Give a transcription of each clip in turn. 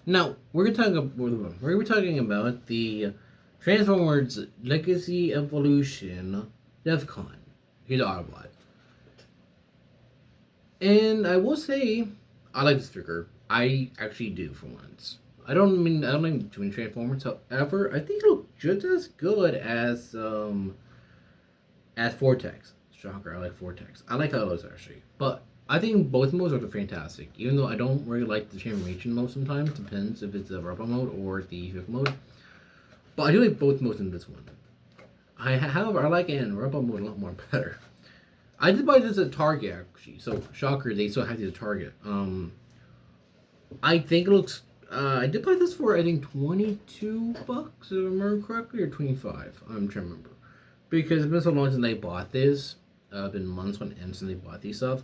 Now we're talking about the Transformers Legacy Evolution devcon. Here's Autobot, and I will say I like this figure. I actually do for once. I don't like doing Transformers. However, I think it looks just as good as Vortex. Shocker, I like Vortex. I like how it looks actually, but I think both modes are fantastic. Even though I don't really like the transformation mode sometimes, depends if it's the robot mode or the vehicle mode. But I do like both modes in this one. However, I like it in robot mode a lot more better. I did buy this at Target actually, so shocker, they still have these at Target. I think it looks. I did buy this for I think $22 if I remember correctly, or 25. I'm trying to remember because it's been so long since I bought this. Been months on end since they bought these stuff,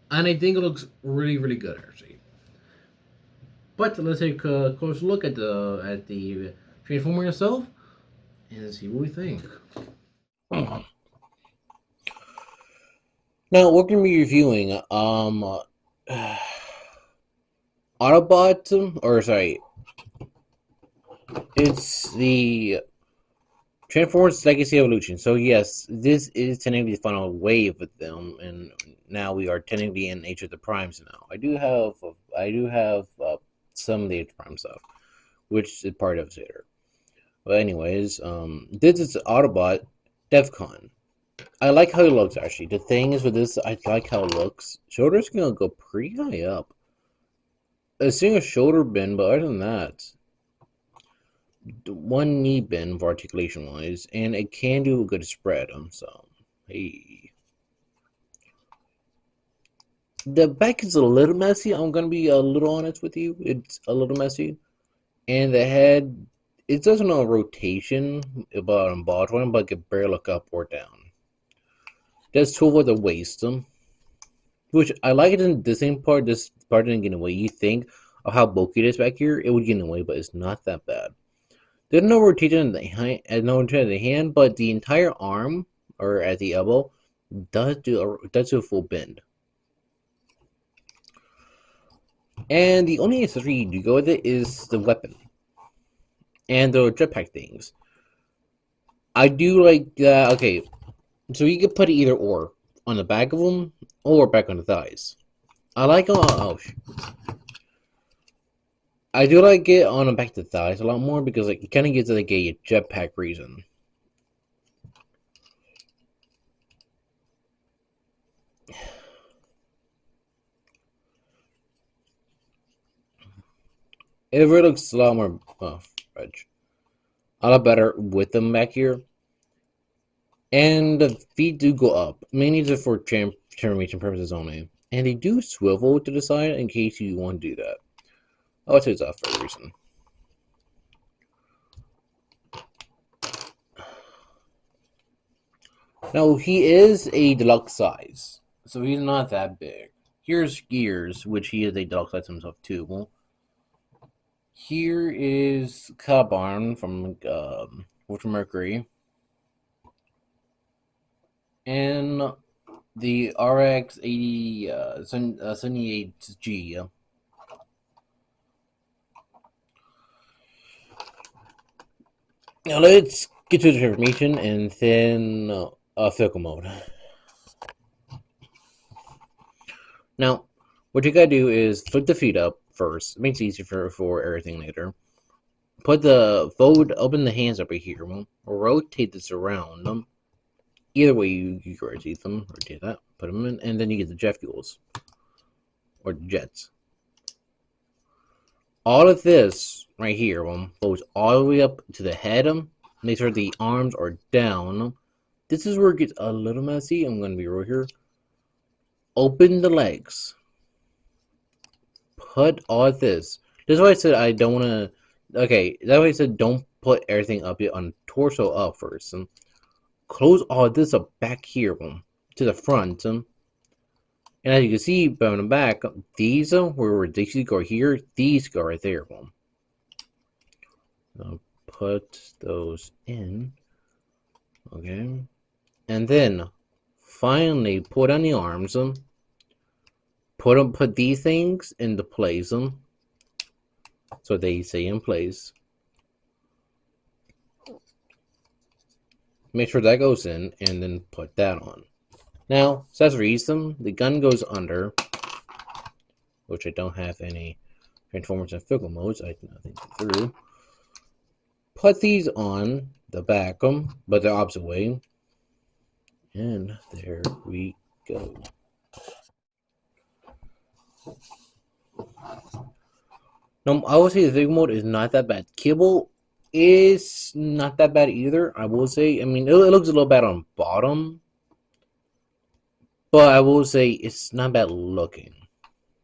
and I think it looks really good actually. But let's take a closer look at the Transformer itself and see what we think. Now we're gonna be reviewing Autobot, or sorry, it's the Transformers Legacy Evolution. So yes, this is technically the final wave of them, and now we are technically in Age of the Primes now. I do have some of the Age of Prime stuff, which is part of it later. But anyways, this is Autobot devcon. I like how it looks actually. The thing is with this, I like how it looks. Shoulders gonna go pretty high up. A single shoulder bend, but other than that, one knee bend for articulation wise, and it can do a good spread. So hey, the back is a little messy. I'm gonna be a little honest with you. It's a little messy, and the head it does no rotation about on bottom, but it can barely look up or down. That's two for the waist, which I like it in this same part. This part didn't get away. You think of how bulky it is back here, it would get away, but it's not that bad. There's no rotation in the hand, but the entire arm or at the elbow does do a full bend. And the only accessory you do go with it is the weapon and the jetpack things. I do like that. Okay, so you could put it either or on the back of them or back on the thighs. I like I do like it on the back of the thighs a lot more because like, it kind of gives it like a jetpack reason. It really looks a lot more a lot better with them back here. And the feet do go up, mainly just for transformation purposes only. And they do swivel to the side in case you want to do that. I would say it's off for a reason. Now, he is a deluxe size, so he's not that big. Here's Gears, which he is a deluxe size himself too. Well, here is Carbon from Ultra Mercury. And the RX 80 78G. Now let's get to the transformation and then vehicle mode. Now, what you gotta do is flip the feet up first. It makes it easier for everything later. Open the hands up right here. Rotate this around. Either way, you can rotate them. Rotate that. Put them in, and then you get the jet fuels or jets. All of this right here goes all the way up to the head. Make sure the arms are down. This is where it gets a little messy. I'm going to be real here. Open the legs. Put all of this. This is why I said I don't want to. Okay, that's why I said don't put everything up yet on torso up first. Close all this up back here to the front. And as you can see, on the back, these where these go here, these go right there. I'll put those in. Okay. And then finally put on the arms. Put these things into place. so they stay in place. Make sure that goes in, and then put that on. Now, accessories them. The gun goes under, which I don't have any transformers and fickle modes. I think through. Put these on the back, but the opposite way, and there we go. Now, I will say the fickle mode is not that bad. Kibble is not that bad either. I will say. I mean, it looks a little bad on bottom, but I will say it's not bad looking.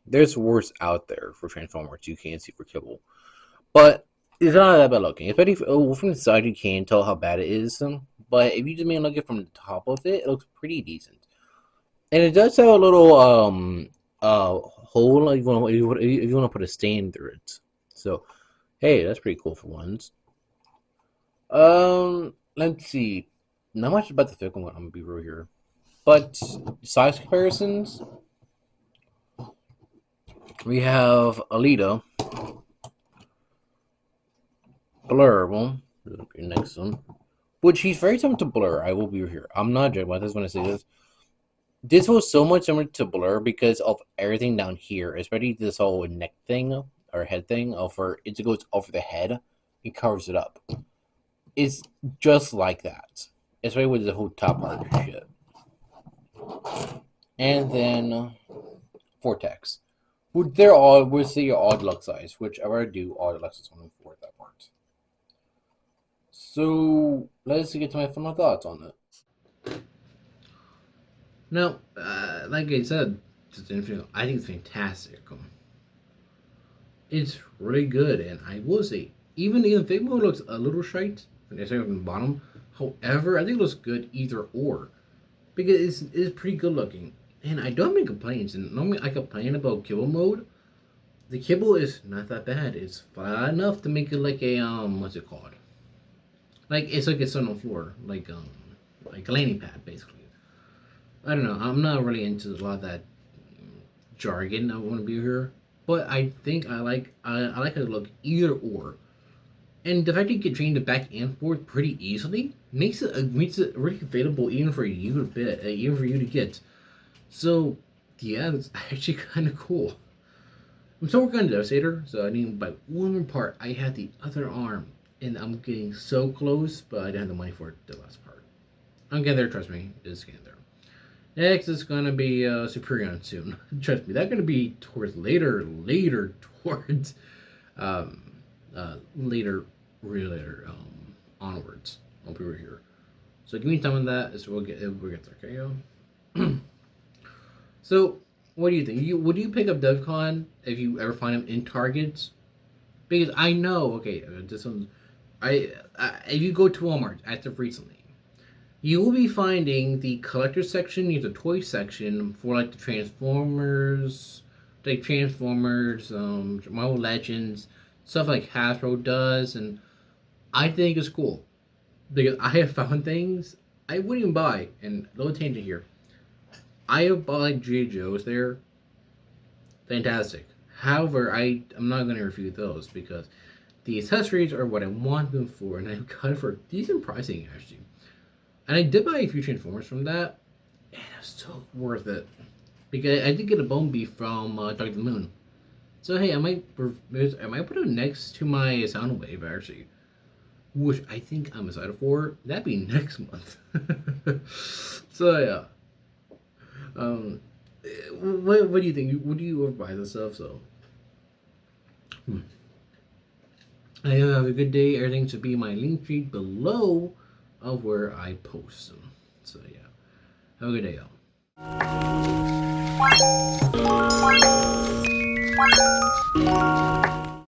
There's worse out there for Transformers you can't see for Kibble. But it's not that bad looking. Especially from the side you can tell how bad it is. But if you just mean look at from the top of it, it looks pretty decent. And it does have a little hole like if you want to put a stain through it. So hey, that's pretty cool for once. Let's see. Not much about the fickle one, I'm gonna be real here. But size comparisons, we have Alita, Blur, well, next one, which he's very similar to Blur. I will be here. I'm not joking about this when I say this. This was so much similar to Blur because of everything down here, especially this whole neck thing or head thing. Over it goes over the head, it covers it up. It's just like that, especially with the whole top part of shit. And then Vortex. They're all, we'll see all deluxe size, which I already do all deluxe is only for that part. So let's get to my final thoughts on it. Now, like I said, I think it's fantastic. It's really good, and I will say, even the Figma looks a little shite, especially from the bottom. However, I think it looks good either or, because it's pretty good looking. And I don't have any complaints. And normally I complain about kibble mode. The kibble is not that bad. It's flat enough to make it like a what's it called? Like it's like it's on the floor, like a landing pad basically. I don't know. I'm not really into a lot of that jargon. I want to be here, but I think I like how it look either or. And the fact you can change it back and forth pretty easily makes it really available even for you to get. So, yeah, that's actually kind of cool. I'm still working on Devastator, so I need by one more part. I had the other arm, and I'm getting so close, but I didn't have the money for the last part. I'm getting there, trust me. It's getting there. Next is going to be Superion soon. Trust me, that's going to be towards later, towards, really later, onwards. I'll be right here. So give me time on that, so we'll get there, okay? So, what do you think? Would you pick up devcon if you ever find them in Targets? Because I know, okay, this one's, if you go to Walmart as of recently, you will be finding the collector section, the toy section for like the Transformers, Marvel Legends, stuff like Hasbro does, and I think it's cool because I have found things I wouldn't even buy. And little tangent here. I have bought like G.I. Joes there. Fantastic. However, I'm not going to review those because the accessories are what I want them for, and I've got it for decent pricing actually. And I did buy a few Transformers from that, and it was so worth it because I did get a bone beef from Dr. Moon. So hey, I might put it next to my Soundwave actually, which I think I'm excited for. That'd be next month. So yeah. What do you think? Would you ever buy this stuff? So, I have a good day. Everything should be in my link tree below of where I post them. So yeah, have a good day, y'all.